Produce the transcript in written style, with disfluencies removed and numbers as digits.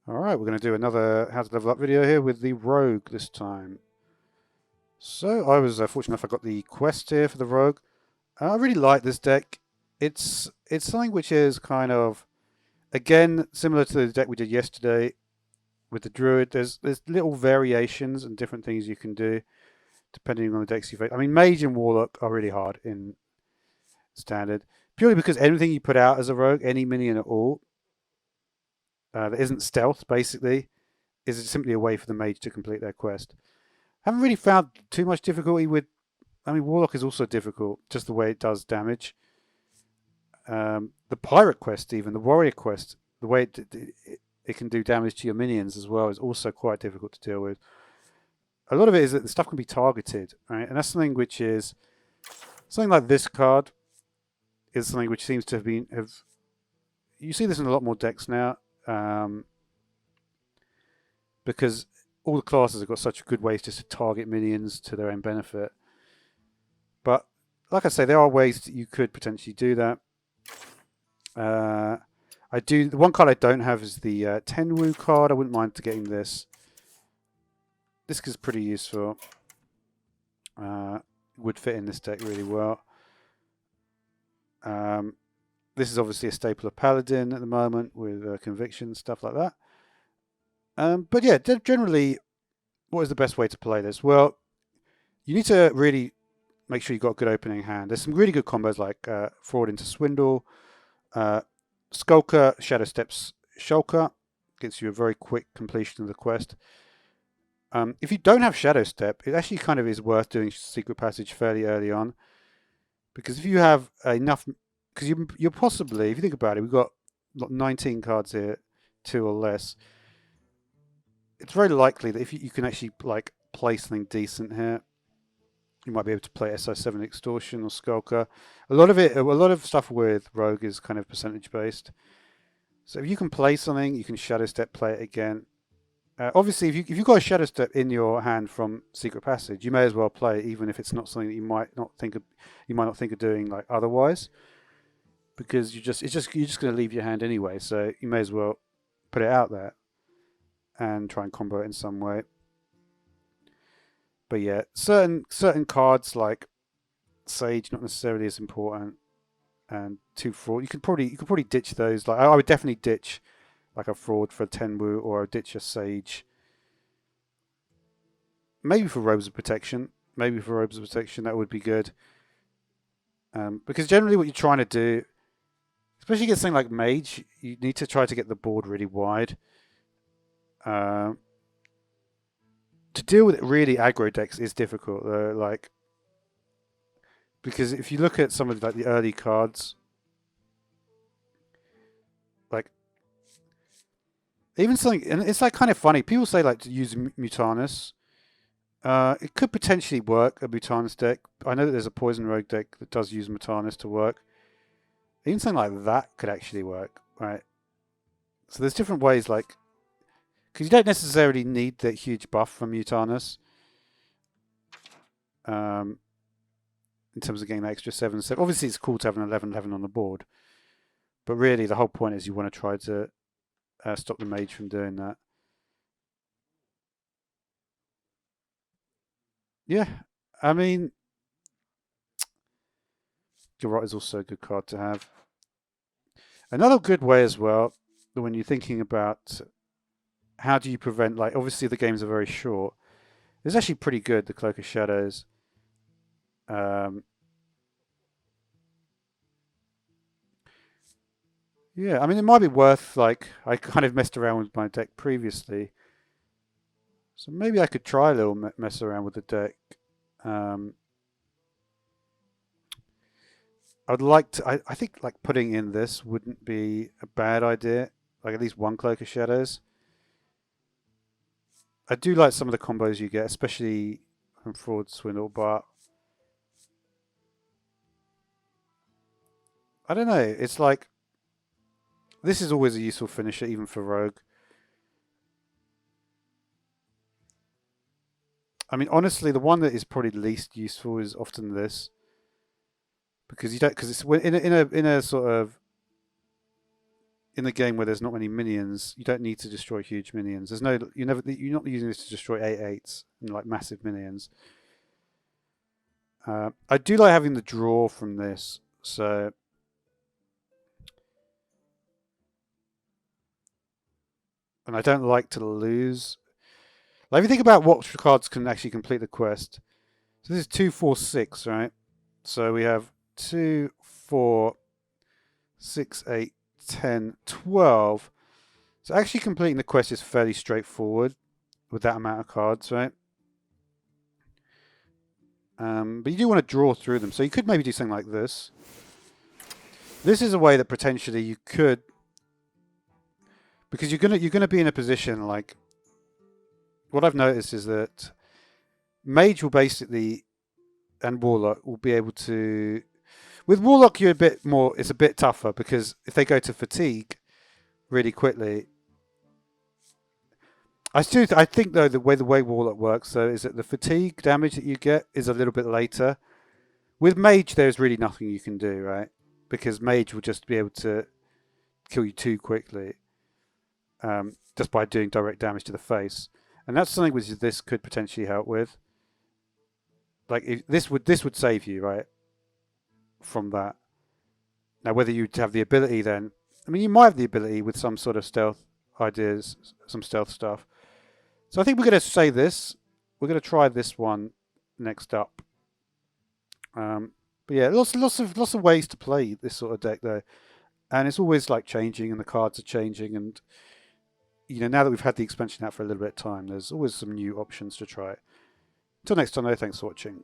Alright, we're going to do another How to Level Up video here with the Rogue this time. So, I was fortunate enough I got the quest here for the Rogue. I really like this deck. It's something which is kind of, again, similar to the deck we did yesterday with the Druid. There's little variations and different things you can do depending on the decks you face. I mean, Mage and Warlock are really hard in Standard, purely because anything you put out as a Rogue, any minion at all, that isn't stealth, basically, is simply a way for the mage to complete their quest. Haven't really found too much difficulty with. I mean, Warlock is also difficult, just the way it does damage. The Pirate quest, even the Warrior quest, the way it can do damage to your minions as well, is also quite difficult to deal with. A lot of it is that the stuff can be targeted, right? And that's something which is something like this card is something which seems to have been you see this in a lot more decks now. Because all the classes have got such good ways just to target minions to their own benefit. But like I say, there are ways that you could potentially do that. The one card I don't have is the Tenwu card. I wouldn't mind getting this. This is pretty useful. Would fit in this deck really well. This is obviously a staple of Paladin at the moment with Conviction, stuff like that. But yeah, generally, what is the best way to play this? Well, you need to really make sure you've got a good opening hand. There's some really good combos like Fraud into Swindle, Skulker, Shadow Steps Shulker, gets you a very quick completion of the quest. If you don't have Shadow Step, it actually kind of is worth doing Secret Passage fairly early on. Because if you have enough, because you're possibly, if you think about it, we've got 19 cards here, 2 or less. It's very likely that if you can actually like play something decent here, you might be able to play SO7 Extortion or Skulker. A lot of stuff with Rogue is kind of percentage based. So if you can play something, you can Shadow Step, play it again. Obviously, if you've got a Shadow Step in your hand from Secret Passage, you may as well play it, even if it's not something that you might not think of doing like otherwise, because you're just going to leave your hand anyway. So you may as well put it out there and try and combo it in some way. But yeah, certain cards like Sage not necessarily as important, and 2 Fraud. You could probably ditch those. Like I would definitely ditch like a Fraud for a Tenwu, or a ditch a Sage. Maybe for Robes of Protection. That would be good. Because generally what you're trying to do, especially against something like Mage, you need to try to get the board really wide. To deal with really aggro decks is difficult, like, because if you look at some of like the early cards, like even something, and it's like kind of funny. People say like to use Mutanus. It could potentially work, a Mutanus deck. I know that there's a Poison Rogue deck that does use Mutanus to work. Even something like that could actually work, right? So there's different ways, like, because you don't necessarily need that huge buff from Mutanus. In terms of getting that extra 7. So obviously it's cool to have an 11/11 on the board, but really the whole point is you want to try to stop the mage from doing that. Yeah, I mean, Garrot is also a good card to have. Another good way as well, when you're thinking about how do you prevent, like, obviously the games are very short. It's actually pretty good, the Cloak of Shadows. Yeah, I mean, it might be worth, like, I kind of messed around with my deck previously. So maybe I could try a little mess around with the deck. I'd like to, I think, like, putting in this wouldn't be a bad idea. Like, at least one Cloak of Shadows. I do like some of the combos you get, especially from Fraud Swindle, but I don't know. It's like, this is always a useful finisher, even for Rogue. I mean, honestly, the one that is probably least useful is often this, because you don't, because it's in a sort of, in the game where there's not many minions, you don't need to destroy huge minions. There's no, you're not using this to destroy 8/8s and like massive minions. I do like having the draw from this, so and I don't like to lose. Like if you think about what cards can actually complete the quest, so this is 2, 4, 6, right? So we have 2, 4, 6, 8, 10, 12. So actually completing the quest is fairly straightforward with that amount of cards, right? But you do want to draw through them, so you could maybe do something like this. This is a way that potentially you could, because you're gonna be in a position like what I've noticed is that Mage will basically and Warlock will be able to. With Warlock, you're a bit more. It's a bit tougher because if they go to fatigue really quickly, I think though the way Warlock works though is that the fatigue damage that you get is a little bit later. With Mage, there's really nothing you can do, right? Because Mage will just be able to kill you too quickly, just by doing direct damage to the face, and that's something which this could potentially help with. Like if this would save you, right, from that. Now, whether you have the ability, then I mean, you might have the ability with some sort of stealth ideas, some stealth stuff. So I think we're going to say this. We're going to try this one next up. But yeah, lots of ways to play this sort of deck though, and it's always like changing, and the cards are changing, and you know now that we've had the expansion out for a little bit of time, there's always some new options to try. Until next time, though, thanks for watching.